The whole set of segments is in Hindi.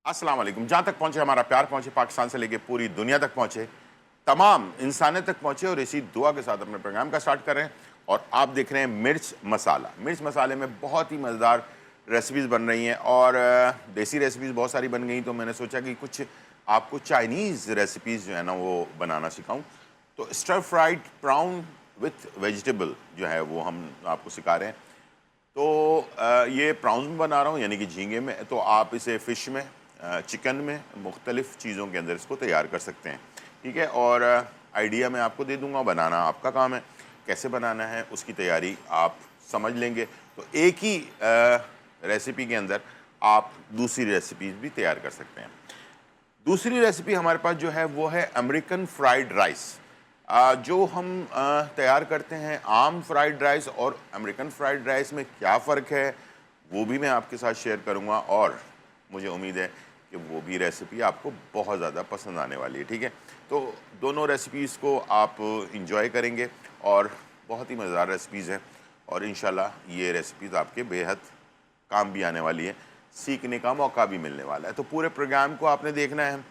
अस्सलाम वालेकुम। जहाँ तक पहुँचे हमारा प्यार पहुँचे, पाकिस्तान से लेके पूरी दुनिया तक पहुँचे, तमाम इंसानियत तक पहुँचे और इसी दुआ के साथ अपने प्रोग्राम का स्टार्ट कर रहे हैं। और आप देख रहे हैं मिर्च मसाला। मिर्च मसाले में बहुत ही मज़ेदार रेसिपीज़ बन रही हैं और देसी रेसिपीज़ बहुत सारी बन गई, तो मैंने सोचा कि कुछ आपको चाइनीज़ रेसिपीज़ जो है ना वो बनाना सिखाऊँ। तो stir fried prawn with vegetable जो है वो हम आपको सिखा रहे हैं। तो ये प्राउंस में बना रहा हूँ, यानी कि झींगे में। तो आप इसे फ़िश में, चिकन में, मुख्तलिफ़ चीज़ों के अंदर इसको तैयार कर सकते हैं, ठीक है। और आइडिया मैं आपको दे दूँगा, बनाना आपका काम है। कैसे बनाना है उसकी तैयारी आप समझ लेंगे तो एक ही रेसिपी के अंदर आप दूसरी रेसिपीज़ भी तैयार कर सकते हैं। दूसरी रेसिपी हमारे पास जो है वो है अमेरिकन फ्राइड राइस। जो हम तैयार करते हैं आम फ्राइड राइस और अमेरिकन फ्राइड राइस में क्या फ़र्क है वो भी मैं आपके साथ शेयर करूंगा, और मुझे उम्मीद है कि वो भी रेसिपी आपको बहुत ज़्यादा पसंद आने वाली है, ठीक है। तो दोनों रेसिपीज़ को आप इंजॉय करेंगे और बहुत ही मज़ेदार रेसिपीज़ हैं, और इंशाल्लाह ये रेसिपीज़ आपके बेहद काम भी आने वाली है, सीखने का मौका भी मिलने वाला है। तो पूरे प्रोग्राम को आपने देखना है,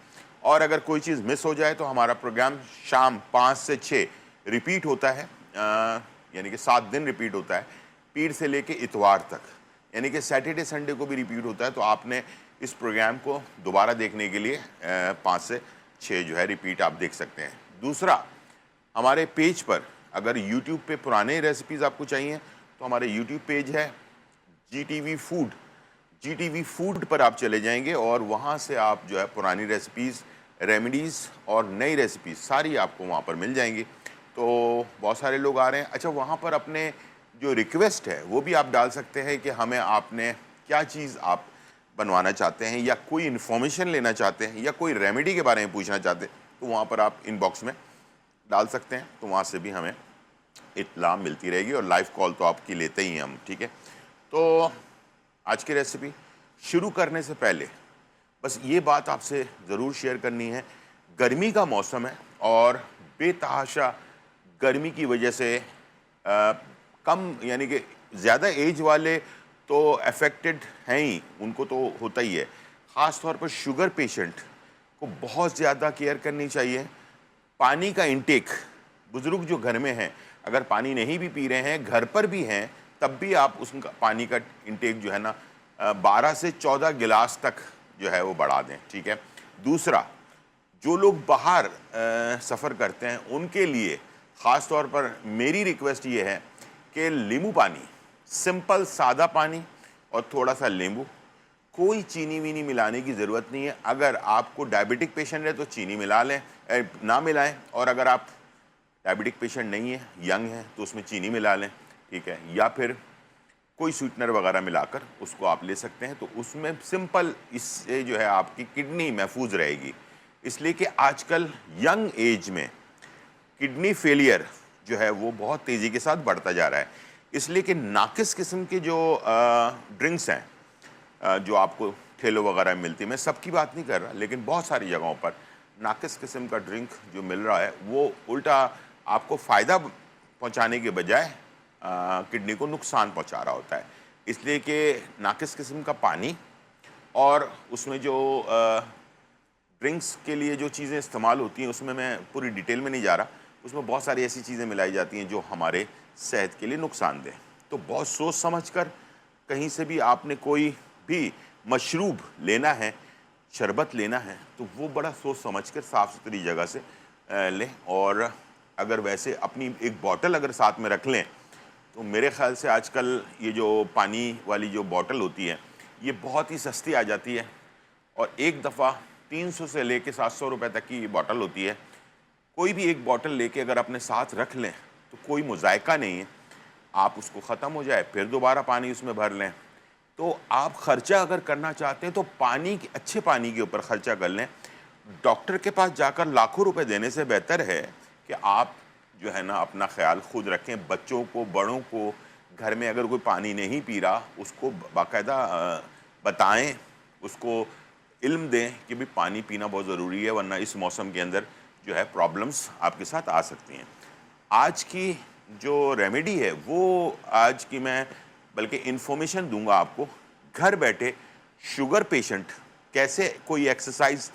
और अगर कोई चीज़ मिस हो जाए तो हमारा प्रोग्राम शाम 5 से 6 रिपीट होता है, यानी कि 7 दिन रिपीट होता है, पीर से लेके इतवार तक, यानी कि सैटरडे संडे को भी रिपीट होता है। तो आपने इस प्रोग्राम को दोबारा देखने के लिए 5 से 6 जो है रिपीट आप देख सकते हैं। दूसरा, हमारे पेज पर अगर यूट्यूब पे पुराने रेसिपीज़ आपको चाहिए तो हमारे यूट्यूब पेज है GTV फूड। GTV फूड पर आप चले जाएंगे और वहाँ से आप जो है पुरानी रेसिपीज़, रेमेडीज़ और नई रेसिपीज़ सारी आपको वहाँ पर मिल जाएंगी। तो बहुत सारे लोग आ रहे हैं। अच्छा, वहाँ पर अपने जो रिक्वेस्ट है वो भी आप डाल सकते हैं कि हमें आपने क्या चीज़ आप बनवाना चाहते हैं, या कोई इन्फॉर्मेशन लेना चाहते हैं, या कोई रेमेडी के बारे में पूछना चाहते हैं, तो वहाँ पर आप इनबॉक्स में डाल सकते हैं। तो वहाँ से भी हमें इत्तला मिलती रहेगी, और लाइव कॉल तो आपकी लेते ही हैं हम, ठीक है। तो आज की रेसिपी शुरू करने से पहले बस ये बात आपसे ज़रूर शेयर करनी है, गर्मी का मौसम है और बेतहाशा गर्मी की वजह से कम, यानी कि ज़्यादा एज वाले तो अफेक्टेड हैं ही, उनको तो होता ही है। ख़ास तौर पर शुगर पेशेंट को बहुत ज़्यादा केयर करनी चाहिए। पानी का इंटेक, बुज़ुर्ग जो घर में हैं अगर पानी नहीं भी पी रहे हैं, घर पर भी हैं, तब भी आप उसका पानी का इंटेक जो है ना 12 से 14 गिलास तक जो है वो बढ़ा दें, ठीक है। दूसरा, जो लोग बाहर सफ़र करते हैं उनके लिए ख़ास तौर पर मेरी रिक्वेस्ट ये है कि नींबू पानी, सिंपल सादा पानी और थोड़ा सा नींबू, कोई चीनी वीनी मिलाने की ज़रूरत नहीं है। अगर आपको डायबिटिक पेशेंट है तो चीनी मिला लें, ना मिलाएं, और अगर आप डायबिटिक पेशेंट नहीं है, यंग है, तो उसमें चीनी मिला लें, ठीक है। या फिर कोई स्वीटनर वगैरह मिलाकर उसको आप ले सकते हैं। तो उसमें सिंपल, इससे जो है आपकी किडनी महफूज रहेगी। इसलिए कि आजकल यंग एज में किडनी फेलियर जो है वो बहुत तेज़ी के साथ बढ़ता जा रहा है। इसलिए कि नाकिस किस्म के जो ड्रिंक्स हैं, जो आपको ठेलों वगैरह में मिलती है, मैं सबकी बात नहीं कर रहा, लेकिन बहुत सारी जगहों पर नाकिस किस्म का ड्रिंक जो मिल रहा है वो उल्टा आपको फ़ायदा पहुंचाने के बजाय किडनी को नुकसान पहुंचा रहा होता है। इसलिए कि नाकिस किस्म का पानी और उसमें जो ड्रिंक्स के लिए जो चीज़ें इस्तेमाल होती हैं, उसमें मैं पूरी डिटेल में नहीं जा रहा, उसमें बहुत सारी ऐसी चीज़ें मिलाई जाती हैं जो हमारे सेहत के लिए नुकसानदेह। तो बहुत सोच समझ कर कहीं से भी आपने कोई भी मशरूब लेना है, शरबत लेना है, तो वो बड़ा सोच समझ कर साफ़ सुथरी जगह से लें। और अगर वैसे अपनी एक बॉटल अगर साथ में रख लें, तो मेरे ख़्याल से आजकल ये जो पानी वाली जो बॉटल होती है ये बहुत ही सस्ती आ जाती है, और एक दफ़ा 300 से लेके 700 रुपए तक की ये बॉटल होती है। कोई भी एक बॉटल लेके अगर अपने साथ रख लें तो कोई मुज़ायका नहीं है। आप उसको ख़त्म हो जाए फिर दोबारा पानी उसमें भर लें। तो आप ख़र्चा अगर करना चाहते हैं तो पानी के, अच्छे पानी के ऊपर ख़र्चा कर लें। डॉक्टर के पास जाकर लाखों रुपए देने से बेहतर है कि आप जो है ना अपना ख्याल खुद रखें। बच्चों को, बड़ों को, घर में अगर कोई पानी नहीं पी रहा उसको बाकायदा बताएं, उसको इल्म दें कि भाई पानी पीना बहुत ज़रूरी है, वरना इस मौसम के अंदर जो है प्रॉब्लम्स आपके साथ आ सकती हैं। आज की जो रेमेडी है वो आज की मैं बल्कि इन्फॉर्मेशन दूंगा आपको। घर बैठे शुगर पेशेंट कैसे कोई एक्सरसाइज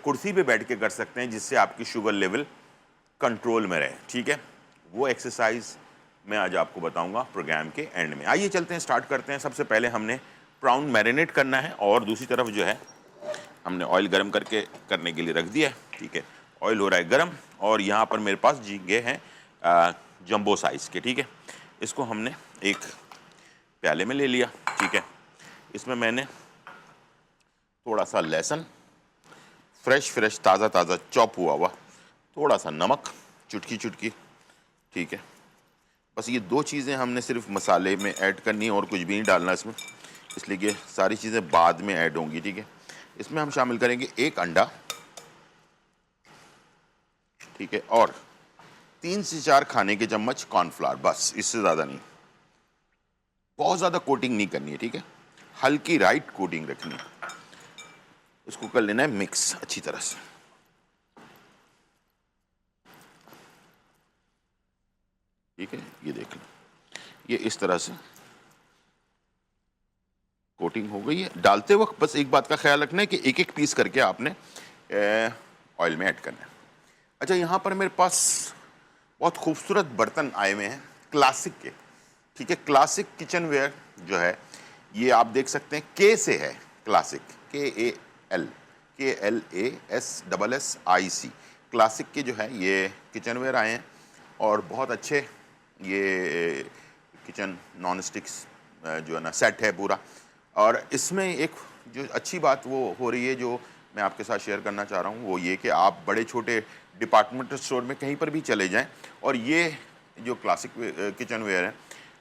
कुर्सी पे बैठ के कर सकते हैं जिससे आपकी शुगर लेवल कंट्रोल में रहे, ठीक है। वो एक्सरसाइज मैं आज आपको बताऊंगा प्रोग्राम के एंड में। आइए चलते हैं, स्टार्ट करते हैं। सबसे पहले हमने प्राउन मैरिनेट करना है और दूसरी तरफ जो है हमने ऑयल गरम करने के लिए रख दिया है, ठीक है। ऑयल हो रहा है गरम और यहाँ पर मेरे पास झींगे हैं जंबो साइज़ के, ठीक है। इसको हमने एक प्याले में ले लिया, ठीक है। इसमें मैंने थोड़ा सा लहसुन फ्रेश ताज़ा चॉप हुआ हुआ, थोड़ा सा नमक, चुटकी, ठीक है। बस ये 2 चीज़ें हमने सिर्फ मसाले में ऐड करनी है और कुछ भी नहीं डालना इसमें, इसलिए कि सारी चीज़ें बाद में ऐड होंगी, ठीक है। इसमें हम शामिल करेंगे 1 अंडा, ठीक है, और 3 से 4 खाने के चम्मच कॉर्नफ्लावर, बस, इससे ज़्यादा नहीं। बहुत ज़्यादा कोटिंग नहीं करनी है, ठीक है, हल्की राइट कोटिंग रखनी है। इसको कर लेना है मिक्स अच्छी तरह से, ठीक है। ये देख लो, ये इस तरह से कोटिंग हो गई है। डालते वक्त बस एक बात का ख्याल रखना है कि एक एक पीस करके आपने ऑयल में ऐड करना है। अच्छा, यहाँ पर मेरे पास बहुत खूबसूरत बर्तन आए हुए हैं क्लासिक के, ठीक है। क्लासिक किचनवेयर जो है ये आप देख सकते हैं, के से है क्लासिक, KLASSIC, क्लासिक के जो है ये किचनवेयर आए हैं और बहुत अच्छे ये किचन नॉन स्टिक्स जो है ना सेट है पूरा। और इसमें एक जो अच्छी बात वो हो रही है जो मैं आपके साथ शेयर करना चाह रहा हूँ वो ये कि आप बड़े छोटे डिपार्टमेंटल स्टोर में कहीं पर भी चले जाएं और ये जो क्लासिक किचनवेयर है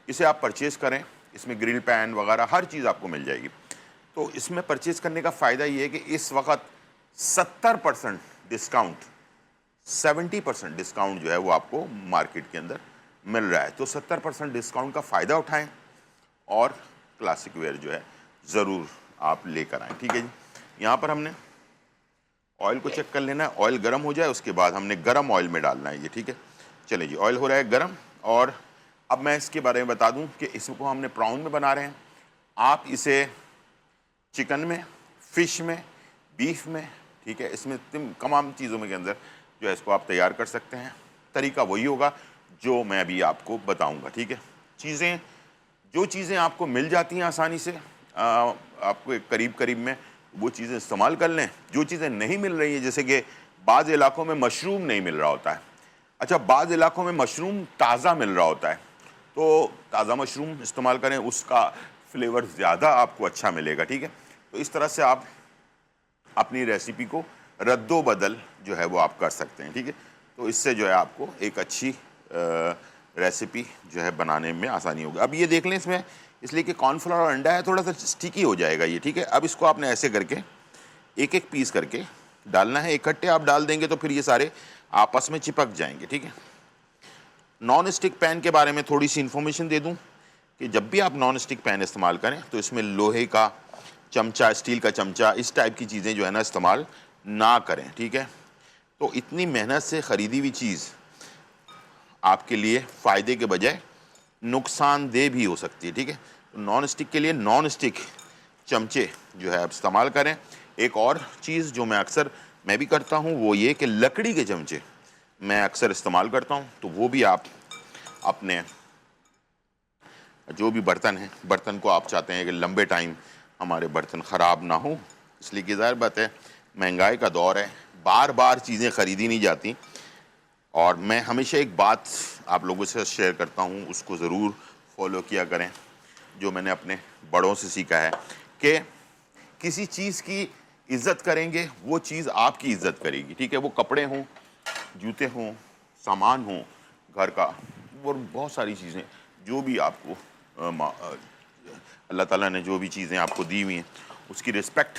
इसे आप परचेज़ करें। इसमें ग्रिल पैन वगैरह हर चीज़ आपको मिल जाएगी। तो इसमें परचेज़ करने का फ़ायदा ये है कि इस वक्त 70% डिस्काउंट, 70% डिस्काउंट जो है वो आपको मार्केट के अंदर मिल रहा है। तो 70% डिस्काउंट का फ़ायदा उठाएं और क्लासिक वेयर जो है ज़रूर आप लेकर आएँ, ठीक है जी। यहाँ पर हमने ऑयल को चेक कर लेना है, ऑयल गर्म हो जाए उसके बाद हमने गर्म ऑयल में डालना है ये, ठीक है। चलिए जी, ऑयल हो रहा है गर्म और अब मैं इसके बारे में बता दूं कि इसको हमने प्राउन में बना रहे हैं। आप इसे चिकन में, फिश में, बीफ में, ठीक है, इसमें तमाम चीज़ों में के अंदर जो है इसको आप तैयार कर सकते हैं। तरीका वही होगा जो मैं अभी आपको बताऊंगा, ठीक है। जो चीज़ें आपको मिल जाती हैं आसानी से आपको करीब में वो चीज़ें इस्तेमाल कर लें। जो चीज़ें नहीं मिल रही हैं, जैसे कि बाज़ इलाकों में मशरूम नहीं मिल रहा होता है, अच्छा बाज़ इलाकों में मशरूम ताज़ा मिल रहा होता है, तो ताज़ा मशरूम इस्तेमाल करें, उसका फ्लेवर ज़्यादा आपको अच्छा मिलेगा, ठीक है। तो इस तरह से आप अपनी रेसिपी को रद्दो बदल जो है वो आप कर सकते हैं, ठीक है। तो इससे जो है आपको एक अच्छी रेसिपी जो है बनाने में आसानी होगी। अब ये देख लें, इसमें इसलिए कि कॉर्नफ्लावर और अंडा है थोड़ा सा स्टिकी हो जाएगा ये, ठीक है। अब इसको आपने ऐसे करके एक एक पीस करके डालना है। इकट्ठे आप डाल देंगे तो फिर ये सारे आपस में चिपक जाएंगे, ठीक है। नॉन स्टिक पैन के बारे में थोड़ी सी इन्फॉर्मेशन दे दूं कि जब भी आप नॉन स्टिक पैन इस्तेमाल करें तो इसमें लोहे का चमचा, स्टील का चमचा, इस टाइप की चीज़ें जो है ना इस्तेमाल ना करें, ठीक है। तो इतनी मेहनत से ख़रीदी हुई चीज़ आपके लिए फ़ायदे के बजाय नुकसानदेह भी हो सकती है, ठीक है। तो नॉन स्टिक के लिए नॉन स्टिक चमचे जो है आप इस्तेमाल करें। एक और चीज़ जो मैं भी करता हूँ वो ये कि लकड़ी के चमचे मैं अक्सर इस्तेमाल करता हूँ। तो वो भी आप अपने जो भी बर्तन हैं, बर्तन को आप चाहते हैं कि लंबे टाइम हमारे बर्तन ख़राब ना हो, इसलिए कि ज़ाहिर बात है महंगाई का दौर है, बार बार चीज़ें ख़रीदी नहीं जाती। और मैं हमेशा एक बात आप लोगों से शेयर करता हूँ, उसको ज़रूर फॉलो किया करें, जो मैंने अपने बड़ों से सीखा है कि किसी चीज़ की इज़्ज़त करेंगे वो चीज़ आपकी इज़्ज़त करेगी, ठीक है। वो कपड़े हों, जूते हों, सामान हों घर का, और बहुत सारी चीज़ें जो भी आपको अल्लाह ताला ने जो भी चीज़ें आपको दी हुई हैं उसकी रिस्पेक्ट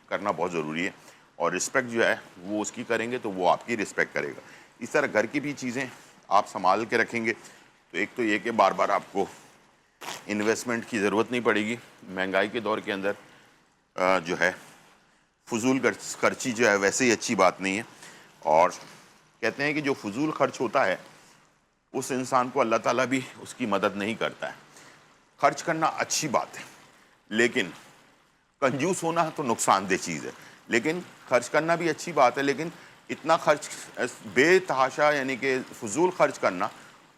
करना बहुत ज़रूरी है। और रिस्पेक्ट जो है वो उसकी करेंगे तो वो आपकी रिस्पेक्ट करेगा। इस तरह घर की भी चीज़ें आप संभाल के रखेंगे तो एक तो ये कि बार बार आपको इन्वेस्टमेंट की ज़रूरत नहीं पड़ेगी। महंगाई के दौर के अंदर जो है फजूल खर्ची जो है वैसे ही अच्छी बात नहीं है। और कहते हैं कि जो फजूल खर्च होता है उस इंसान को अल्लाह ताला भी उसकी मदद नहीं करता है। खर्च करना अच्छी बात है, लेकिन कंजूस होना तो नुकसानदेह चीज़ है, लेकिन खर्च करना भी अच्छी बात है, लेकिन इतना खर्च बेतहाशा यानी कि फजूल खर्च करना,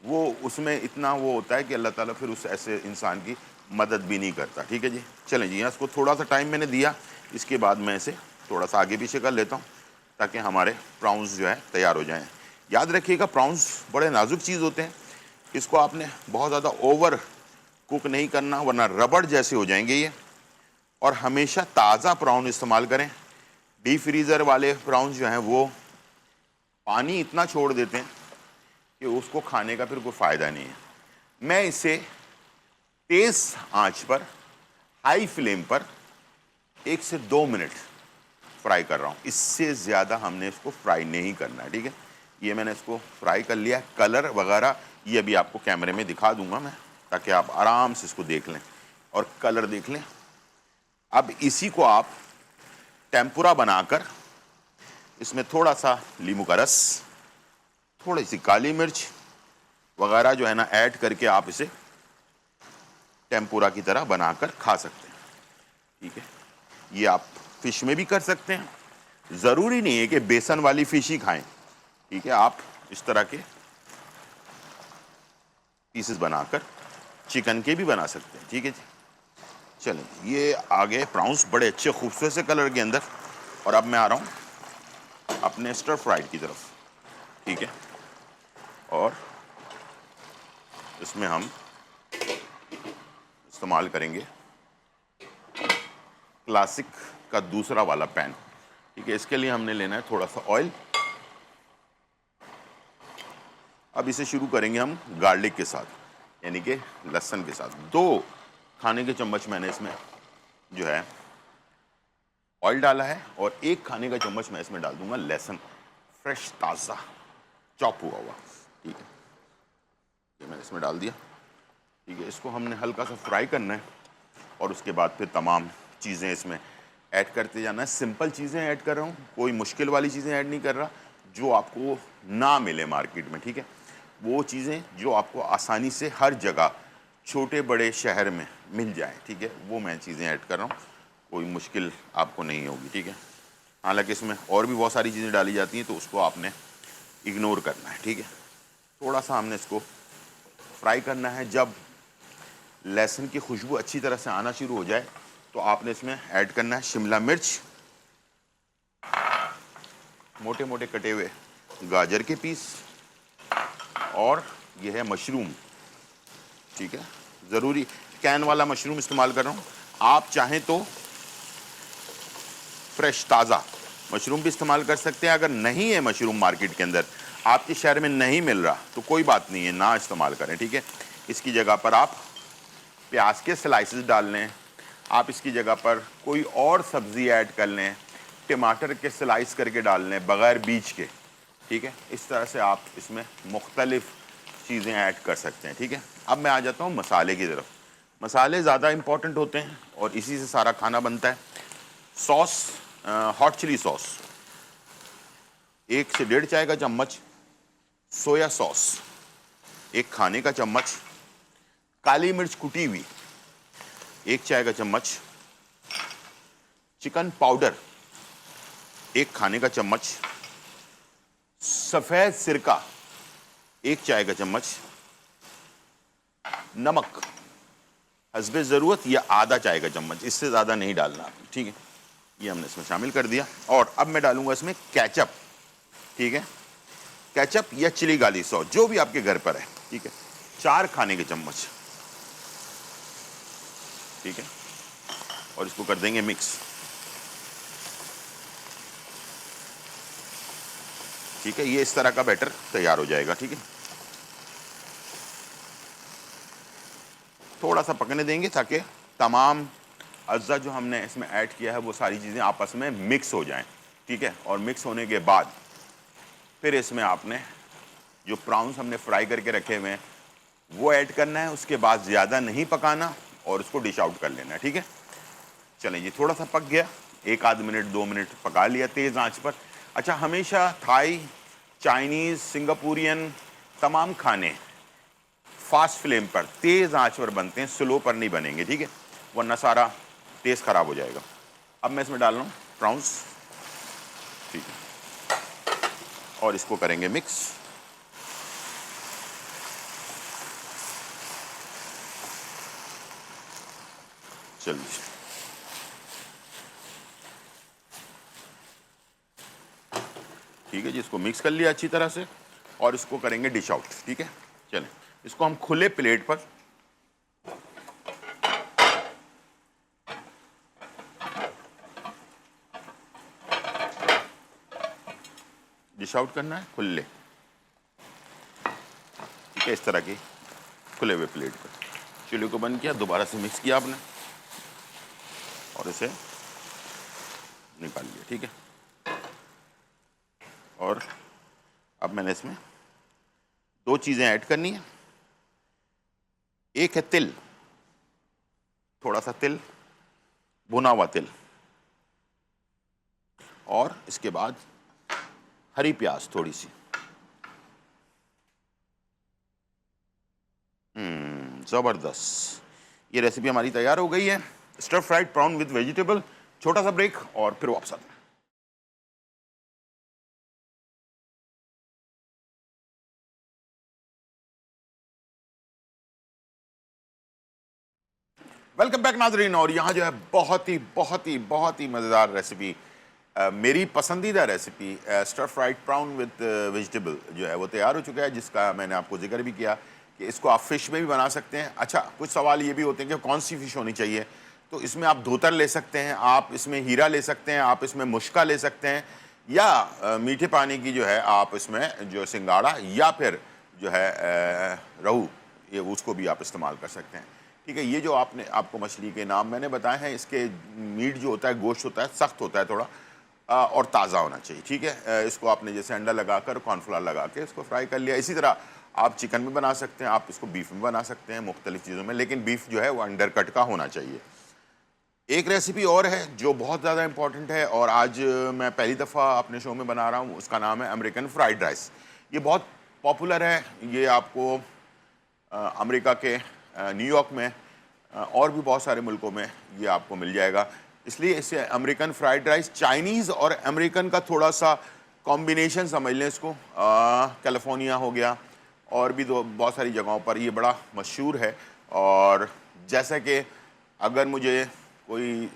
वो उसमें इतना वो होता है कि अल्लाह ताला फिर उस ऐसे इंसान की मदद भी नहीं करता। ठीक है जी, चलें जी, यहाँ इसको थोड़ा सा टाइम मैंने दिया, इसके बाद मैं इसे थोड़ा सा आगे पीछे कर लेता हूँ ताकि हमारे प्राउंस जो है तैयार हो जाएँ। याद रखिएगा प्राउंस बड़े नाजुक चीज़ होते हैं, इसको आपने बहुत ज़्यादा ओवर कुक नहीं करना वरना रबड़ जैसे हो जाएंगे ये। और हमेशा ताज़ा प्राउन इस्तेमाल करें। डीप फ्रीज़र वाले प्राउंस जो हैं वो पानी इतना छोड़ देते हैं कि उसको खाने का फिर कोई फ़ायदा नहीं है। मैं इसे तेज़ आंच पर, हाई फ्लेम पर 1 से 2 मिनट फ्राई कर रहा हूँ, इससे ज़्यादा हमने इसको फ्राई नहीं करना है। ठीक है, ये मैंने इसको फ्राई कर लिया। कलर वगैरह ये अभी आपको कैमरे में दिखा दूंगा मैं, ताकि आप आराम से इसको देख लें और कलर देख लें। अब इसी को आप टेम्पुरा बनाकर इसमें थोड़ा सा नींबू का रस, थोड़ी सी काली मिर्च वगैरह जो है ना ऐड करके आप इसे टेम्पुरा की तरह बनाकर खा सकते हैं। ठीक है, ये आप फिश में भी कर सकते हैं, ज़रूरी नहीं है कि बेसन वाली फिश ही खाएं। ठीक है, आप इस तरह के पीसेस बनाकर चिकन के भी बना सकते हैं। ठीक है जी, चलें, ये आ गए प्राउंस बड़े अच्छे खूबसूरत से कलर के अंदर। और अब मैं आ रहा हूँ अपने स्टर फ्राइड की तरफ। ठीक है, और इसमें हम इस्तेमाल करेंगे क्लासिक का दूसरा वाला पैन। ठीक है, इसके लिए हमने लेना है थोड़ा सा ऑयल। अब इसे शुरू करेंगे हम गार्लिक के साथ, यानी कि लहसुन के साथ। 2 खाने के चम्मच मैंने इसमें जो है ऑयल डाला है और 1 खाने का चम्मच मैं इसमें डाल दूंगा लहसुन, फ्रेश ताज़ा चॉप हुआ हुआ। ठीक है, ये मैंने इसमें डाल दिया। ठीक है, इसको हमने हल्का सा फ्राई करना है और उसके बाद फिर तमाम चीज़ें इसमें ऐड करते जाना है। सिंपल चीज़ें ऐड कर रहा हूँ, कोई मुश्किल वाली चीज़ें ऐड नहीं कर रहा, जो आपको ना मिले मार्केट में। ठीक है, वो चीज़ें जो आपको आसानी से हर जगह छोटे बड़े शहर में मिल जाए। ठीक है, वो मैं चीज़ें ऐड कर रहा हूँ, कोई मुश्किल आपको नहीं होगी। ठीक है, हालांकि इसमें और भी बहुत सारी चीज़ें डाली जाती हैं तो उसको आपने इग्नोर करना है। ठीक है, थोड़ा सा हमने इसको फ्राई करना है। जब लहसुन की खुशबू अच्छी तरह से आना शुरू हो जाए तो आपने इसमें ऐड करना है शिमला मिर्च, मोटे मोटे कटे हुए गाजर के पीस, और यह है मशरूम। ठीक है, ज़रूरी कैन वाला मशरूम इस्तेमाल कर रहा हूँ। आप चाहें तो फ्रेश ताज़ा मशरूम भी इस्तेमाल कर सकते हैं। अगर नहीं है मशरूम मार्केट के अंदर, आपके शहर में नहीं मिल रहा, तो कोई बात नहीं है, ना इस्तेमाल करें। ठीक है, इसकी जगह पर आप प्याज के स्लाइसेस डाल लें, आप इसकी जगह पर कोई और सब्ज़ी ऐड कर लें, टमाटर के स्लाइस करके डाल लें बग़ैर बीज के। ठीक है, इस तरह से आप इसमें मुख्तलिफ़ चीज़ें ऐड कर सकते हैं। ठीक है, अब मैं आ जाता हूँ मसाले की तरफ। मसाले ज़्यादा इम्पॉर्टेंट होते हैं और इसी से सारा खाना बनता है। सॉस, हॉट चिली सॉस 1 से 1.5 चाय का चम्मच, सोया सॉस 1 खाने का चम्मच, काली मिर्च कुटी हुई 1 चाय का चम्मच, चिकन पाउडर 1 खाने का चम्मच, सफ़ेद सिरका 1 चाय का चम्मच, नमक हस्बे ज़रूरत या आधा चाय का चम्मच, इससे ज़्यादा नहीं डालना। ठीक है, ये हमने इसमें शामिल कर दिया। और अब मैं डालूंगा इसमें केचप। ठीक है, केचप या चिली गार्लिक सॉस जो भी आपके घर पर है। ठीक है, 4 खाने के चम्मच। ठीक है, और इसको कर देंगे मिक्स। ठीक है, ये इस तरह का बैटर तैयार हो जाएगा। ठीक है, थोड़ा सा पकने देंगे ताकि तमाम अज्जा जो हमने इसमें ऐड किया है वो सारी चीज़ें आपस में मिक्स हो जाएं। ठीक है, और मिक्स होने के बाद फिर इसमें आपने जो प्राउंस हमने फ्राई करके रखे हुए हैं वो ऐड करना है। उसके बाद ज़्यादा नहीं पकाना और उसको डिश आउट कर लेना है। ठीक है, चलें, ये थोड़ा सा पक गया, 1 आध मिनट 2 मिनट पका लिया तेज़ आंच पर। अच्छा, हमेशा थाई, चाइनीज़, सिंगापुरियन तमाम खाने फास्ट फ्लेम पर तेज़ आंच पर बनते हैं, स्लो पर नहीं बनेंगे। ठीक है, वरना सारा टेस्ट ख़राब हो जाएगा। अब मैं इसमें डाल रहा हूँ प्रॉन्स, ठीक है, और इसको करेंगे मिक्स। चलिए, ठीक है जी, इसको मिक्स कर लिया अच्छी तरह से और इसको करेंगे डिश आउट, ठीक है। चलें, इसको हम खुले प्लेट पर डिश आउट करना है, खुले, ठीक है, इस तरह की खुले हुए प्लेट पर। चूल्हे को बंद किया, दोबारा से मिक्स किया आपने और इसे निकाल लिया, ठीक है। और अब मैंने इसमें दो चीज़ें ऐड करनी है। एक है तिल, थोड़ा सा तिल, भुना हुआ तिल, और इसके बाद हरी प्याज थोड़ी सी। ज़बरदस्त, ये रेसिपी हमारी तैयार हो गई है, stir fried prawn with vegetable. छोटा सा ब्रेक और फिर वापस आते हैं। वेलकम बैक नाजरीन। और यहाँ जो है बहुत ही मज़ेदार रेसिपी, मेरी पसंदीदा recipe stir fried prawn with vegetable जो है वो तैयार हो चुका है, जिसका मैंने आपको जिक्र भी किया कि इसको आप फिश में भी बना सकते हैं। अच्छा, कुछ सवाल ये भी होते हैं कि कौन सी फ़िश होनी चाहिए, तो इसमें आप धोतर ले सकते हैं, आप इसमें हीरा ले सकते हैं, आप इसमें मुश्का ले सकते हैं, या मीठे पानी की जो है आप इसमें जो सिंगाड़ा, या फिर जो है रहू, ये उसको भी आप इस्तेमाल कर सकते हैं, ठीक है। ये जो आपको मछली के नाम मैंने बताए हैं, इसके मीट जो होता है, गोश्त होता है, सख्त होता है थोड़ा, और ताज़ा होना चाहिए, ठीक है। इसको आपने जैसे अंडा लगाकर कॉर्नफ्लावर लगा के इसको फ्राई कर लिया। इसी तरह आप चिकन में बना सकते हैं, आप इसको बीफ में बना सकते हैं, मुख्तलिफ चीज़ों में, लेकिन बीफ जो है वो अंडर कट का होना चाहिए। एक रेसिपी और है जो बहुत ज़्यादा इंपॉर्टेंट है और आज मैं पहली दफ़ा अपने शो में बना रहा हूँ, उसका नाम है अमेरिकन फ्राइड राइस। ये बहुत पॉपुलर है, ये आपको अमेरिका के न्यूयॉर्क में और भी बहुत सारे मुल्कों में ये आपको मिल जाएगा, इसलिए इसे अमेरिकन फ्राइड राइस, चाइनीज़ और अमेरिकन का थोड़ा सा कॉम्बिनेशन समझ लें इसको। कैलिफोर्निया हो गया और भी बहुत सारी जगहों पर ये बड़ा मशहूर है। और जैसा कि अगर मुझे कोई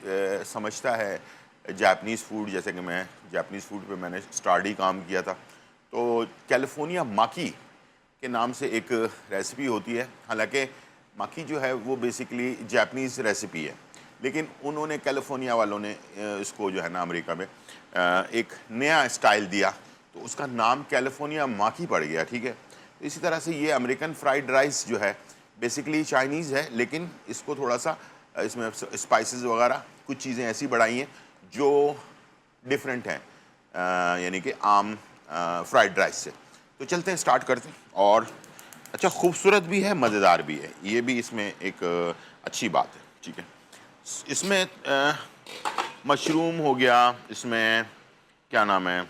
समझता है जापानीज़ फूड, जैसे कि मैं जापानीज़ फूड पे मैंने स्टार्डी काम किया था, तो कैलिफोर्निया माकी के नाम से एक रेसिपी होती है। हालांकि माकी जो है वो बेसिकली जापानीज़ रेसिपी है, लेकिन उन्होंने कैलिफोर्निया वालों ने इसको जो है ना अमेरिका में एक नया स्टाइल दिया, तो उसका नाम कैलिफोर्निया माकी पड़ गया, ठीक है। तो इसी तरह से ये अमेरिकन फ्राइड राइस जो है बेसिकली चाइनीज़ है, लेकिन इसको थोड़ा सा इसमें स्पाइसेस वगैरह कुछ चीज़ें ऐसी बढ़ाई हैं जो डिफरेंट हैं, यानी कि आम फ्राइड राइस से। तो चलते हैं, स्टार्ट करते हैं। और अच्छा, खूबसूरत भी है, मज़ेदार भी है, ये भी इसमें एक अच्छी बात है, ठीक है। इसमें मशरूम हो गया, इसमें क्या नाम है,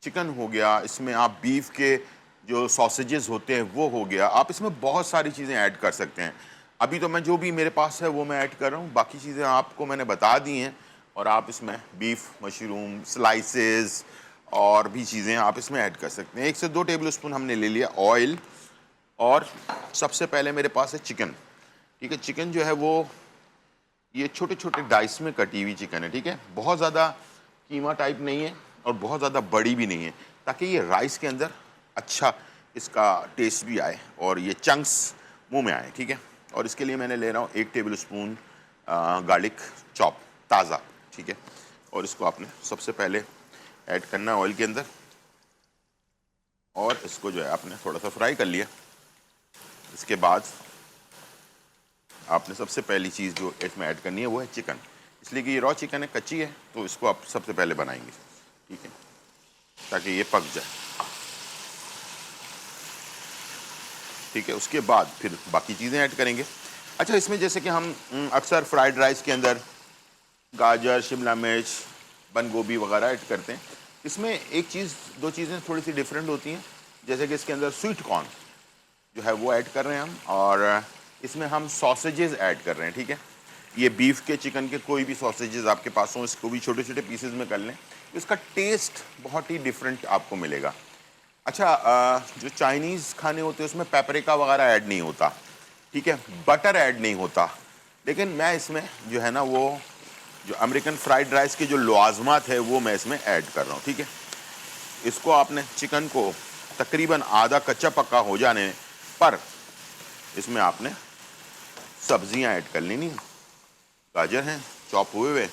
चिकन हो गया, इसमें आप बीफ के जो सॉसेजेस होते हैं वो हो गया, आप इसमें बहुत सारी चीज़ें ऐड कर सकते हैं। अभी तो मैं जो भी मेरे पास है वो मैं ऐड कर रहा हूँ, बाकी चीज़ें आपको मैंने बता दी हैं, और आप इसमें बीफ, मशरूम, स्लाइसेस और भी चीज़ें आप इसमें ऐड कर सकते हैं। 1 से 2 टेबलस्पून हमने ले लिया ऑयल, और सबसे पहले मेरे पास है चिकन, ठीक है। चिकन जो है वो ये छोटे छोटे डाइस में कटी हुई चिकन है, ठीक है। बहुत ज़्यादा कीमा टाइप नहीं है और बहुत ज़्यादा बड़ी भी नहीं है, ताकि ये राइस के अंदर अच्छा इसका टेस्ट भी आए और ये चंक्स मुंह में आए, ठीक है। और इसके लिए मैंने ले रहा हूँ 1 टेबलस्पून गार्लिक चॉप ताज़ा, ठीक है। और इसको आपने सबसे पहले ऐड करना है ऑयल के अंदर, और इसको जो है आपने थोड़ा सा फ्राई कर लिया। इसके बाद आपने सबसे पहली चीज़ जो इसमें ऐड करनी है वो है चिकन, इसलिए कि ये रॉ चिकन है, कच्ची है, तो इसको आप सबसे पहले बनाएंगे, ठीक है, ताकि ये पक जाए, ठीक है। उसके बाद फिर बाकी चीज़ें ऐड करेंगे। अच्छा, इसमें जैसे कि हम अक्सर फ्राइड राइस के अंदर गाजर, शिमला मिर्च, बंद गोभी वगैरह ऐड करते हैं, इसमें एक चीज़, दो चीज़ें थोड़ी सी डिफरेंट होती हैं, जैसे कि इसके अंदर स्वीट कॉर्न जो है वो ऐड कर रहे हैं हम, और इसमें हम सॉसेजेस ऐड कर रहे हैं, ठीक है। ये बीफ के, चिकन के, कोई भी सॉसेजेस आपके पास हों, इसको भी छोटे छोटे पीसेज में कर लें, इसका टेस्ट बहुत ही डिफरेंट आपको मिलेगा। अच्छा, जो चाइनीज़ खाने होते हैं उसमें पेपरिका वगैरह ऐड नहीं होता, ठीक है, बटर ऐड नहीं होता, लेकिन मैं इसमें जो है ना वो जो अमेरिकन फ्राइड राइस की जो लवाजमात है वो मैं इसमें ऐड कर रहा हूँ, ठीक है। इसको आपने चिकन को तकरीबन आधा कच्चा पक्का हो जाने पर इसमें आपने सब्जियां ऐड कर लेनी। गाजर हैं चॉप हुए हुए,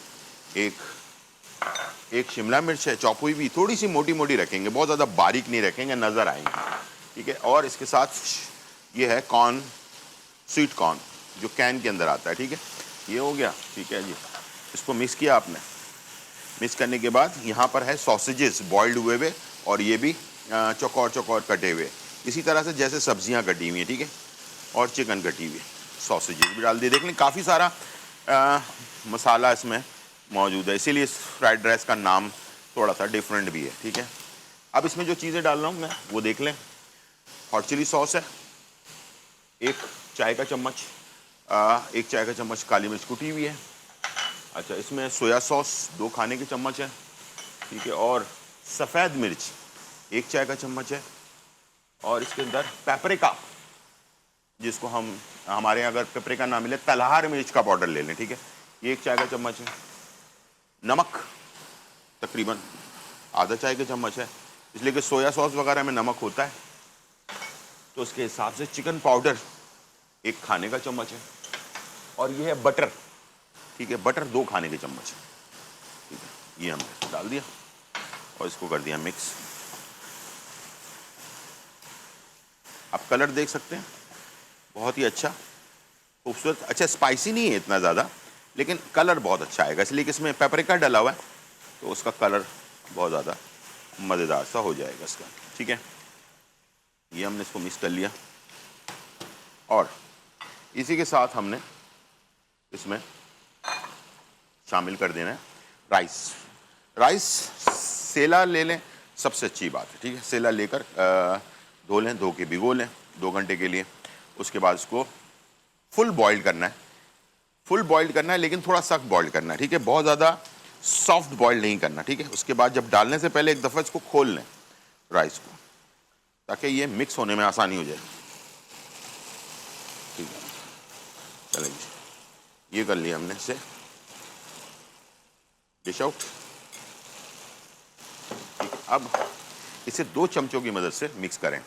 एक शिमला मिर्च है चॉप हुई भी, थोड़ी सी मोटी मोटी रखेंगे, बहुत ज़्यादा बारीक नहीं रखेंगे, नज़र आएंगे, ठीक है। और इसके साथ ये है कॉर्न, स्वीट कॉर्न जो कैन के अंदर आता है, ठीक है। ये हो गया, ठीक है जी। इसको मिक्स किया आपने, मिक्स करने के बाद यहाँ पर है सॉसेजेस बॉइल्ड हुए हुए और ये भी चौकोर चौकोर कटे हुए, इसी तरह से जैसे सब्जियाँ कटी हुई हैं, ठीक है। और चिकन कटी हुई, सॉसेजेस भी डाल दिए। देख लें काफ़ी सारा मसाला इसमें मौजूद है, इसीलिए इस फ्राइड राइस का नाम थोड़ा सा डिफरेंट भी है, ठीक है। अब इसमें जो चीज़ें डाल रहा हूँ मैं वो देख लें। हॉट चिली सॉस है, एक चाय का चम्मच काली मिर्च कुटी हुई है। अच्छा, इसमें सोया सॉस 2 खाने के चम्मच है, ठीक है। और सफ़ेद मिर्च 1 चाय का चम्मच है। और इसके अंदर पेपरिका, जिसको हम हमारे यहाँ अगर पेपरिका ना मिले तलहार मिर्च का पाउडर ले लें, ठीक है, ये 1 चाय का चम्मच है। नमक तकरीबन आधा चाय का चम्मच है, इसलिए कि सोया सॉस वगैरह में नमक होता है, तो उसके हिसाब से। चिकन पाउडर 1 खाने का चम्मच है। और ये है बटर, ठीक है, बटर 2 खाने के चम्मच है, ठीक है। ये हमने डाल दिया और इसको कर दिया मिक्स। आप कलर देख सकते हैं, बहुत ही अच्छा खूबसूरत। अच्छा, स्पाइसी नहीं है इतना ज़्यादा, लेकिन कलर बहुत अच्छा आएगा, इसलिए कि इसमें पेपरिका डाला हुआ है तो उसका कलर बहुत ज़्यादा मज़ेदार सा हो जाएगा इसका, ठीक है। ये हमने इसको मिक्स कर लिया और इसी के साथ हमने इसमें शामिल कर देना है राइस। सेला ले लें, सबसे अच्छी बात है, ठीक है। सेला लेकर धो लें, धो के भिगो लें 2 घंटे के लिए। उसके बाद इसको फुल बॉइल्ड करना है, लेकिन थोड़ा सख्त बॉइल्ड करना है, ठीक है, बहुत ज़्यादा सॉफ्ट बॉइल्ड नहीं करना, ठीक है। उसके बाद जब डालने से पहले एक दफ़ा इसको खोल लें राइस को, ताकि ये मिक्स होने में आसानी हो जाए, ठीक है। चलें जी, ये कर लिया हमने इसे डिश आउट। अब इसे 2 चमचों की मदद से मिक्स करें,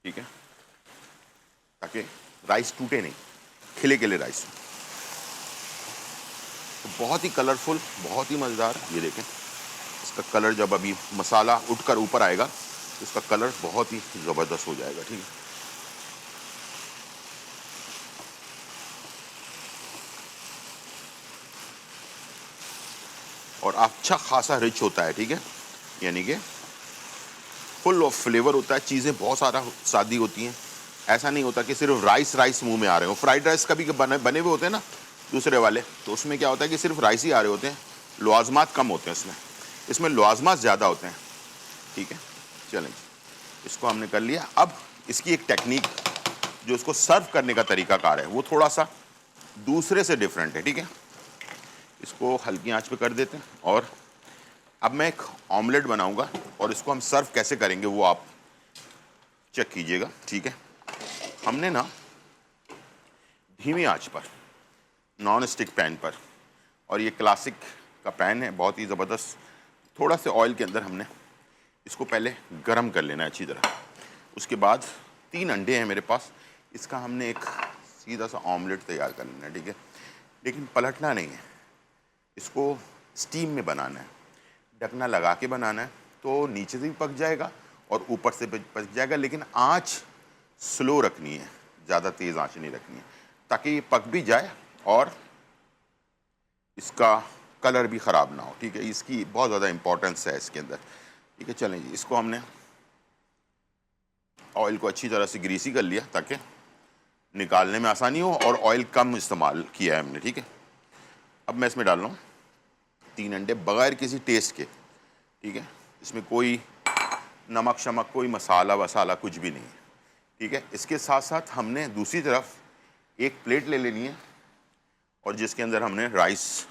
ठीक है, ताकि राइस टूटे नहीं, खिले खिले राइस। तो बहुत ही कलरफुल, बहुत ही मज़ेदार। ये देखें, इसका कलर जब अभी मसाला उठकर ऊपर आएगा तो इसका कलर बहुत ही ज़बरदस्त हो जाएगा, ठीक है। और अच्छा खासा रिच होता है, ठीक है, यानी कि फुल ऑफ फ्लेवर होता है, चीज़ें बहुत सारा सादी होती हैं। ऐसा नहीं होता कि सिर्फ राइस मुंह में आ रहे हो। फ्राइड राइस कभी बने हुए होते हैं ना दूसरे वाले, तो उसमें क्या होता है कि सिर्फ राइस ही आ रहे होते हैं, लवाजमात कम होते हैं इसमें लवाजमात ज़्यादा होते हैं, ठीक है। चलें, इसको हमने कर लिया। अब इसकी एक टेक्निक, जो इसको सर्व करने का तरीकाकार है, वो थोड़ा सा दूसरे से डिफरेंट है, ठीक है। इसको हल्की आंच पे कर देते हैं और अब मैं एक ऑमलेट बनाऊंगा और इसको हम सर्व कैसे करेंगे वो आप चेक कीजिएगा, ठीक है। हमने ना धीमी आंच पर नॉन स्टिक पैन पर, और ये क्लासिक का पैन है, बहुत ही ज़बरदस्त, थोड़ा से ऑयल के अंदर हमने इसको पहले गरम कर लेना है अच्छी तरह। उसके बाद 3 अंडे हैं मेरे पास, इसका हमने एक सीधा सा ऑमलेट तैयार कर लेना है, ठीक है। लेकिन पलटना नहीं है, इसको स्टीम में बनाना है, ढकना लगा के बनाना है, तो नीचे से भी पक जाएगा और ऊपर से पक जाएगा, लेकिन आँच स्लो रखनी है, ज़्यादा तेज़ आँच नहीं रखनी है, ताकि ये पक भी जाए और इसका कलर भी ख़राब ना हो, ठीक है। इसकी बहुत ज़्यादा इंपॉर्टेंस है इसके अंदर, ठीक है। चलें जी, इसको हमने ऑयल को अच्छी तरह से ग्रीसी कर लिया ताकि निकालने में आसानी हो, और ऑयल कम इस्तेमाल किया है हमने, ठीक है। अब मैं इसमें डाल रहा हूँ 3 अंडे बग़ैर किसी टेस्ट के, ठीक है। इसमें कोई नमक शमक, कोई मसाला वसाला कुछ भी नहीं है, ठीक है। इसके साथ साथ हमने दूसरी तरफ एक प्लेट ले लेनी है और जिसके अंदर हमने राइस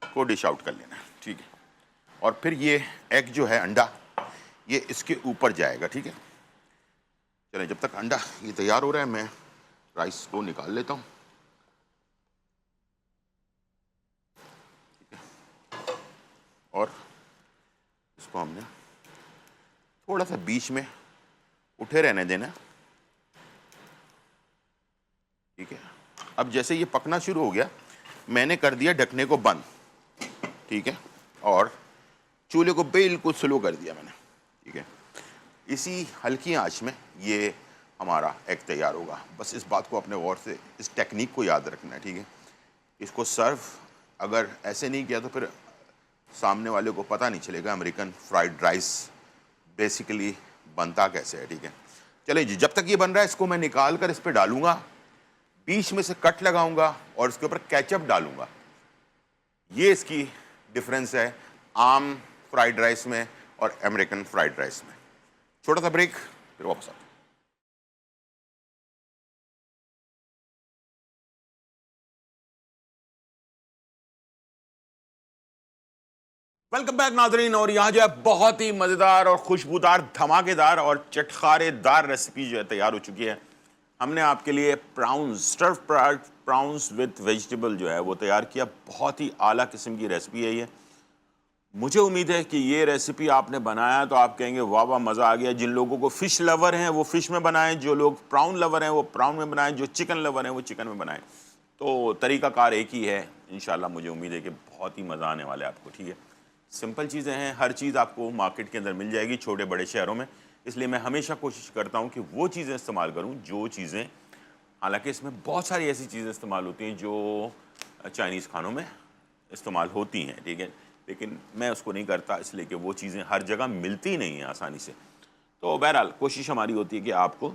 को डिश आउट कर लेना है, ठीक है। और फिर ये एग जो है, अंडा, ये इसके ऊपर जाएगा, ठीक है। चलें, जब तक अंडा ये तैयार हो रहा है मैं राइस को निकाल लेता हूँ, ठीक है। और इसको हमने थोड़ा सा बीच में उठे रहने देना, ठीक है। अब जैसे ये पकना शुरू हो गया, मैंने कर दिया ढकने को बंद, ठीक है, और चूल्हे को बिल्कुल स्लो कर दिया मैंने, ठीक है। इसी हल्की आंच में ये हमारा एग तैयार होगा। बस इस बात को अपने गौर से, इस टेक्निक को याद रखना है, ठीक है। इसको सर्व अगर ऐसे नहीं किया तो फिर सामने वाले को पता नहीं चलेगा अमेरिकन फ्राइड राइस बेसिकली बनता कैसे है, ठीक है। चलिए जी, जब तक ये बन रहा है इसको मैं निकाल कर इस पर डालूंगा, बीच में से कट लगाऊंगा और इसके ऊपर केचप डालूंगा। ये इसकी डिफरेंस है आम फ्राइड राइस में और अमेरिकन फ्राइड राइस में। छोटा सा ब्रेक, फिर वापस आता हूं। वेलकम बैक नाजरीन। और यहाँ जो है बहुत ही मज़ेदार और खुशबूदार, धमाकेदार और चटखारेदार रेसिपी जो है तैयार हो चुकी है। हमने आपके लिए prawns, stir fried prawns with vegetable जो है वो तैयार किया। बहुत ही आला किस्म की रेसिपी है ये। मुझे उम्मीद है कि ये रेसिपी आपने बनाया तो आप कहेंगे वाह वाह मज़ा आ गया। जिन लोगों को फ़िश लवर हैं वो फ़िश में बनाएं, जो लोग प्राउन लवर हैं वो प्राउन में बनाएं, जो चिकन लवर हैं वो चिकन में बनाएं। तो तरीक़ाकार एक ही है। इंशाल्लाह मुझे उम्मीद है कि बहुत ही मज़ा आने वाला है आपको, ठीक है। सिंपल चीज़ें हैं, हर चीज़ आपको मार्केट के अंदर मिल जाएगी छोटे बड़े शहरों में। इसलिए मैं हमेशा कोशिश करता हूँ कि वो चीज़ें इस्तेमाल करूँ जो चीज़ें, हालांकि इसमें बहुत सारी ऐसी चीज़ें इस्तेमाल होती हैं जो चाइनीज़ खानों में इस्तेमाल होती हैं, ठीक है, लेकिन मैं उसको नहीं करता इसलिए कि वो चीज़ें हर जगह मिलती नहीं हैं आसानी से। तो बहरहाल कोशिश हमारी होती है कि आपको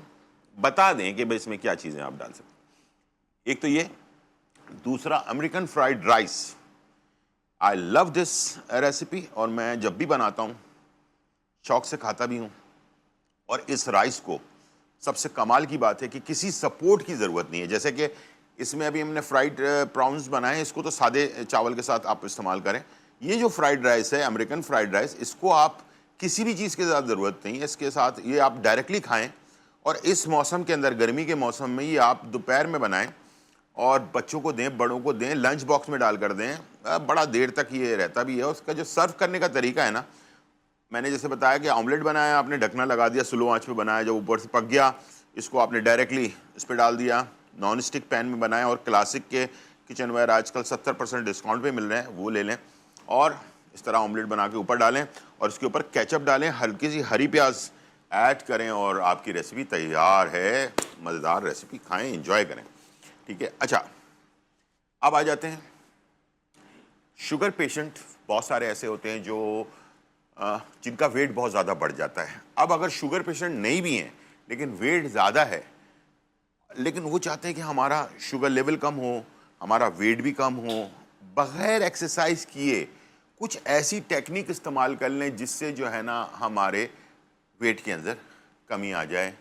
बता दें कि भाई इसमें क्या चीज़ें आप डाल सकते हैं। एक तो ये, दूसरा American fried rice. I love this recipe और मैं जब भी बनाता हूँ शौक से खाता भी हूँ। और इस राइस को सबसे कमाल की बात है कि किसी सपोर्ट की ज़रूरत नहीं है। जैसे कि इसमें अभी हमने फ्राइड प्राउंस बनाए, इसको तो सादे चावल के साथ आप इस्तेमाल करें। ये जो फ्राइड राइस है, अमेरिकन फ्राइड राइस, इसको आप किसी भी चीज़ के साथ ज़रूरत नहीं है। इसके साथ ये आप डायरेक्टली खाएं। और इस मौसम के अंदर, गर्मी के मौसम में, ये आप दोपहर में बनाएं और बच्चों को दें, बड़ों को दें, लंच बॉक्स में डाल कर दें। बड़ा देर तक ये रहता भी है। उसका जो सर्व करने का तरीका है ना, मैंने जैसे बताया कि ऑमलेट बनाया, आपने ढकना लगा दिया, स्लो आंच पे बनाया, जब ऊपर से पक गया इसको आपने डायरेक्टली इस पर डाल दिया। नॉन स्टिक पैन में बनाएं और क्लासिक के किचन वेयर आजकल 70% डिस्काउंट पे मिल रहे हैं, वो ले लें और इस तरह ऑमलेट बना के ऊपर डालें और इसके ऊपर केचप डालें, हल्की सी हरी प्याज ऐड करें और आपकी रेसिपी तैयार है। मज़ेदार रेसिपी, खाएँ, इंजॉय करें, ठीक है। अच्छा, अब आ जाते हैं शुगर पेशेंट। बहुत सारे ऐसे होते हैं जो जिनका वेट बहुत ज़्यादा बढ़ जाता है। अब अगर शुगर पेशेंट नहीं भी हैं लेकिन वेट ज़्यादा है, लेकिन वो चाहते हैं कि हमारा शुगर लेवल कम हो, हमारा वेट भी कम हो, बग़ैर एक्सरसाइज किए कुछ ऐसी टेक्निक इस्तेमाल कर लें जिससे जो है ना हमारे वेट के अंदर कमी आ जाए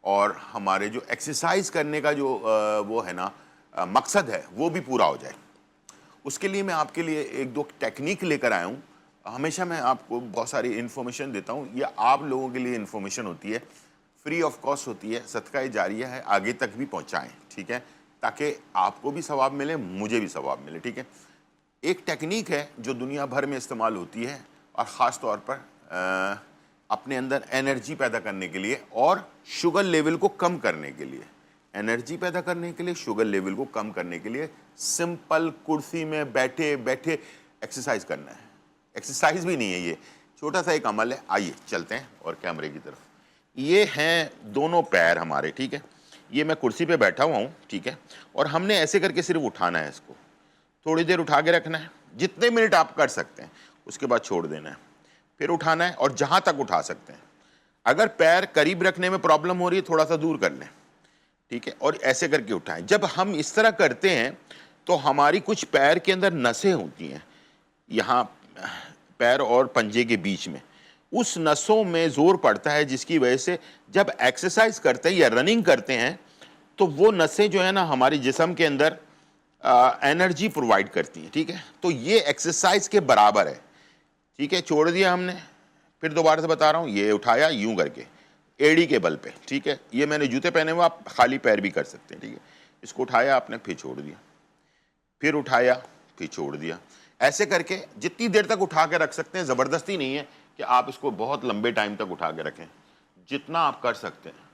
और हमारे जो एक्सरसाइज करने का जो वो है ना मकसद है वो भी पूरा हो जाए। उसके लिए मैं आपके लिए एक दो टेक्निक लेकर आया हूँ। हमेशा मैं आपको बहुत सारी इन्फॉर्मेशन देता हूँ, ये आप लोगों के लिए इन्फॉर्मेशन होती है, फ्री ऑफ कॉस्ट होती है, सदका जारिया है, आगे तक भी पहुँचाएँ, ठीक है, ताकि आपको भी सवाब मिले, मुझे भी सवाब मिले, ठीक है। एक टेक्निक है जो दुनिया भर में इस्तेमाल होती है और ख़ास तौर पर अपने अंदर एनर्जी पैदा करने के लिए और शुगर लेवल को कम करने के लिए। एनर्जी पैदा करने के लिए, शुगर लेवल को कम करने के लिए सिंपल कुर्सी में बैठे बैठे एक्सरसाइज करना है। एक्सरसाइज भी नहीं है, ये छोटा सा एक अमल है। आइए चलते हैं और कैमरे की तरफ। ये हैं दोनों पैर हमारे, ठीक है। ये मैं कुर्सी पे बैठा हुआ हूँ, ठीक है, और हमने ऐसे करके सिर्फ उठाना है इसको, थोड़ी देर उठा के रखना है, जितने मिनट आप कर सकते हैं, उसके बाद छोड़ देना है, फिर उठाना है और जहाँ तक उठा सकते हैं। अगर पैर करीब रखने में प्रॉब्लम हो रही है, थोड़ा सा दूर कर लें, ठीक है, और ऐसे करके उठाएं। जब हम इस तरह करते हैं तो हमारी कुछ पैर के अंदर नसें होती हैं, यहाँ पैर और पंजे के बीच में, उस नसों में जोर पड़ता है, जिसकी वजह से जब एक्सरसाइज करते हैं या रनिंग करते हैं तो वो नसें जो है ना हमारे जिस्म के अंदर एनर्जी प्रोवाइड करती हैं, ठीक है। तो ये एक्सरसाइज के बराबर है, ठीक है। छोड़ दिया हमने, फिर दोबारा से बता रहा हूँ, ये उठाया यूं करके एड़ी के बल पे, ठीक है। ये मैंने जूते पहने हुए, आप खाली पैर भी कर सकते हैं, ठीक है। इसको उठाया आपने, फिर छोड़ दिया, फिर उठाया, फिर छोड़ दिया। ऐसे करके जितनी देर तक उठा के रख सकते हैं, ज़बरदस्ती नहीं है कि आप इसको बहुत लंबे टाइम तक उठा के रखें, जितना आप कर सकते हैं,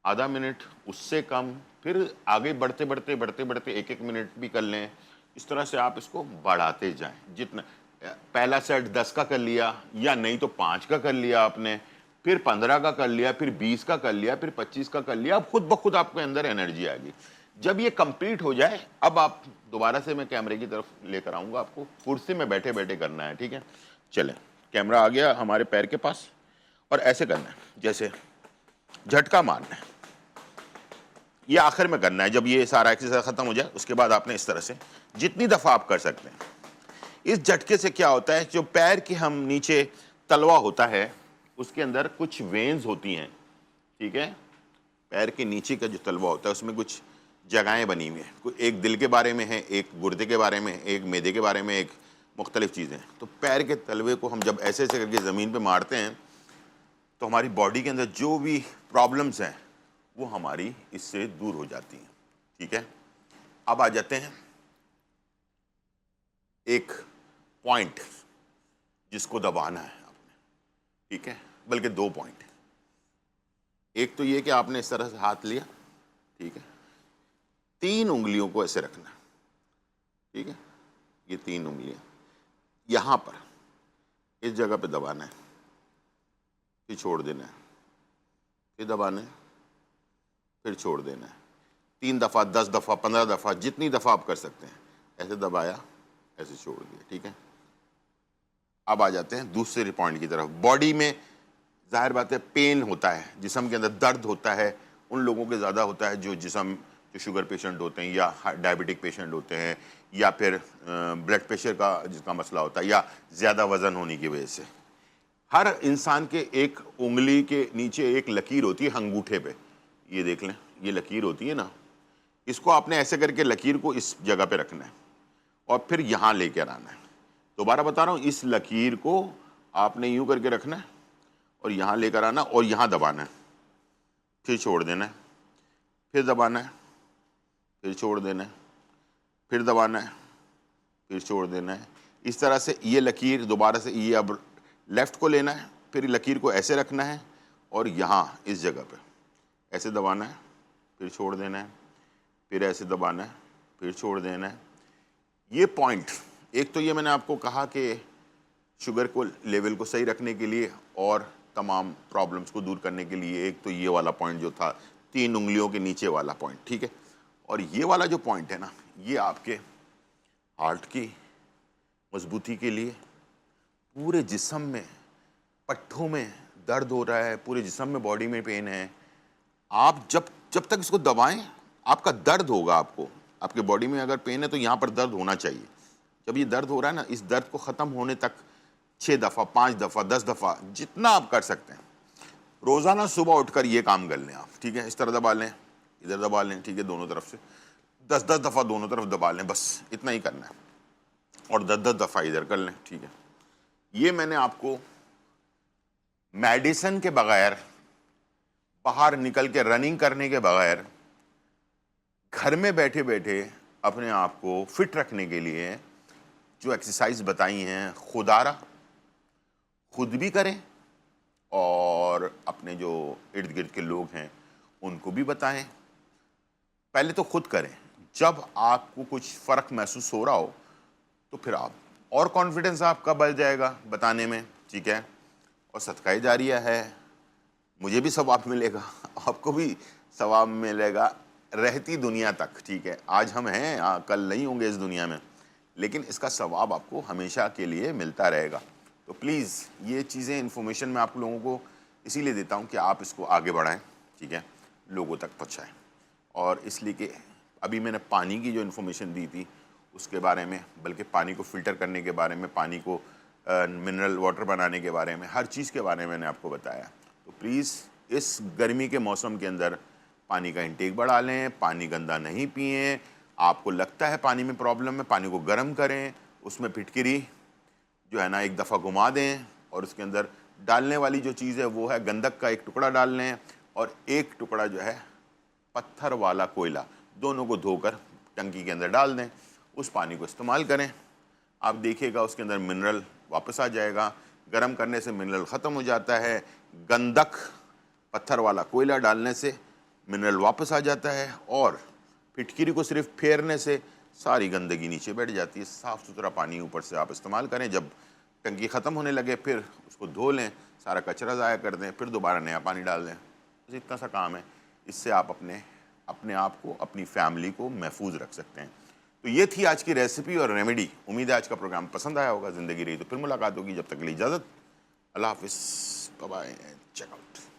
आधा मिनट, उससे कम, फिर आगे बढ़ते बढ़ते बढ़ते बढ़ते 1-1 मिनट भी कर लें। इस तरह से आप इसको बढ़ाते जाएं। जितना पहला सेट 10 का कर लिया, या नहीं तो 5 का कर लिया आपने, फिर 15 का कर लिया, फिर 20 का कर लिया, फिर 25 का कर लिया, अब खुद ब खुद आपके अंदर एनर्जी आ गई। जब ये कंप्लीट हो जाए, अब आप दोबारा से मैं कैमरे की तरफ लेकर आऊंगा, आपको कुर्सी में बैठे बैठे करना है, ठीक है। चलें, कैमरा आ गया हमारे पैर के पास, और ऐसे करना है, जैसे झटका मारना है। ये आखिर में करना है, जब ये सारा एक्सरसाइज खत्म हो जाए, उसके बाद आपने इस तरह से जितनी दफ़ा आप कर सकते हैं। इस झटके से क्या होता है, जो पैर की हम नीचे तलवा होता है, उसके अंदर कुछ वेन्स होती हैं, ठीक है। पैर के नीचे का जो तलवा होता है, उसमें कुछ जगहें बनी हुई हैं। कोई एक दिल के बारे में है, एक गुर्दे के बारे में, एक मैदे के बारे में, एक मुख्तलिफ चीज़ें। तो पैर के तलवे को हम जब ऐसे ऐसे करके ज़मीन पे मारते हैं, तो हमारी बॉडी के अंदर जो भी प्रॉब्लम्स हैं वो हमारी इससे दूर हो जाती हैं, ठीक है। अब आ जाते हैं एक पॉइंट जिसको दबाना है आपने, ठीक है। बल्कि 2 पॉइंट। एक तो ये कि आपने इस तरह से हाथ लिया, ठीक है, 3 उंगलियों को ऐसे रखना, ठीक है। ये 3 उंगलियां यहां पर इस जगह पे दबाना है, फिर छोड़ देना है, फिर दबाना है, फिर छोड़ देना है। 3 दफ़ा, 10 दफ़ा, 15 दफ़ा, जितनी दफ़ा आप कर सकते हैं। ऐसे दबाया, ऐसे छोड़ दिया, ठीक है। अब आ जाते हैं दूसरे पॉइंट की तरफ। बॉडी में जाहिर बात है पेन होता है, जिस्म के अंदर दर्द होता है। उन लोगों के ज़्यादा होता है जो शुगर पेशेंट होते हैं, या डायबिटिक पेशेंट होते हैं, या फिर ब्लड प्रेशर का जिसका मसला होता है, या ज़्यादा वज़न होने की वजह से। हर इंसान के एक उंगली के नीचे एक लकीर होती है अंगूठे पे, ये देख लें, ये लकीर होती है ना, इसको आपने ऐसे करके लकीर को इस जगह पे रखना है, और फिर यहाँ लेकर आना है। दोबारा बता रहा हूँ, इस लकीर को आपने यूं करके रखना है, और यहाँ लेकर आना, और यहाँ दबाना है, फिर छोड़ देना है, फिर दबाना है, फिर छोड़ देना है, फिर दबाना है, फिर छोड़ देना है। इस तरह से ये लकीर दोबारा से, ये अब लेफ़्ट को लेना है, फिर लकीर को ऐसे रखना है, और यहाँ इस जगह पे ऐसे दबाना है, फिर छोड़ देना है, फिर ऐसे दबाना है, फिर छोड़ देना है। ये पॉइंट, एक तो ये मैंने आपको कहा कि शुगर को लेवल को सही रखने के लिए और तमाम प्रॉब्लम्स को दूर करने के लिए, एक तो ये वाला पॉइंट जो था 3 उंगलियों के नीचे वाला पॉइंट, ठीक है। और ये वाला जो पॉइंट है ना, ये आपके हार्ट की मजबूती के लिए, पूरे जिस्म में पट्ठों में दर्द हो रहा है, पूरे जिस्म में बॉडी में पेन है, आप जब जब तक इसको दबाएं, आपका दर्द होगा। आपको आपके बॉडी में अगर पेन है तो यहाँ पर दर्द होना चाहिए। जब ये दर्द हो रहा है ना, इस दर्द को ख़त्म होने तक 6 दफ़ा, 5 दफ़ा, 10 दफ़ा, जितना आप कर सकते हैं, रोज़ाना सुबह उठकर ये काम कर लें आप, ठीक है। इस तरह दबा लें, इधर दबा लें, ठीक है, दोनों तरफ से 10-10 दफ़ा दोनों तरफ दबा लें, बस इतना ही करना है, और 10-10 दफ़ा इधर कर लें, ठीक है। ये मैंने आपको मेडिसिन के बगैर, बाहर निकल के रनिंग करने के बगैर, घर में बैठे बैठे अपने आप को फिट रखने के लिए जो एक्सरसाइज बताई हैं, खुदारा खुद भी करें और अपने जो इर्द गिर्द के लोग हैं उनको भी बताएं। पहले तो खुद करें, जब आपको कुछ फ़र्क महसूस हो रहा हो तो फिर आप और कॉन्फिडेंस आपका बढ़ जाएगा बताने में, ठीक है। और सदका जारिया है, मुझे भी सवाब मिलेगा, आपको भी सवाब मिलेगा रहती दुनिया तक, ठीक है। आज हम हैं, कल नहीं होंगे इस दुनिया में, लेकिन इसका सवाब आपको हमेशा के लिए मिलता रहेगा। तो प्लीज़ ये चीज़ें, इन्फॉर्मेशन मैं आप लोगों को इसीलिए देता हूँ कि आप इसको आगे बढ़ाएं, ठीक है, लोगों तक पहुँचाएं। और इसलिए कि अभी मैंने पानी की जो इन्फॉर्मेशन दी थी उसके बारे में, बल्कि पानी को फ़िल्टर करने के बारे में, पानी को मिनरल वाटर बनाने के बारे में, हर चीज़ के बारे में मैंने आपको बताया। तो प्लीज़ इस गर्मी के मौसम के अंदर पानी का इंटेक बढ़ा लें, पानी गंदा नहीं पिएं, आपको लगता है पानी में प्रॉब्लम है, पानी को गर्म करें, उसमें फिटकिरी जो है ना एक दफ़ा घुमा दें और उसके अंदर डालने वाली जो चीज़ है वो है गंधक का एक टुकड़ा डाल लें और एक टुकड़ा जो है पत्थर वाला कोयला, दोनों को धोकर टंकी के अंदर डाल दें, उस पानी को इस्तेमाल करें। आप देखिएगा उसके अंदर मिनरल वापस आ जाएगा। गर्म करने से मिनरल ख़त्म हो जाता है, गंधक पत्थर वाला कोयला डालने से मिनरल वापस आ जाता है और फिटकिरी को सिर्फ फेरने से सारी गंदगी नीचे बैठ जाती है। साफ़ सुथरा पानी ऊपर से आप इस्तेमाल करें। जब टंकी ख़त्म होने लगे फिर उसको धो लें, सारा कचरा ज़ाया कर दें, फिर दोबारा नया पानी डाल दें। बस इतना सा काम है। इससे आप अपने आप को, अपनी फैमिली को महफूज रख सकते हैं। तो ये थी आज की रेसिपी और रेमेडी। उम्मीद है आज का प्रोग्राम पसंद आया होगा। ज़िंदगी रही तो फिर मुलाकात होगी। जब तक के लिए इजाज़त। अल्लाह हाफ़िज़, बाय बाय, चेक आउट।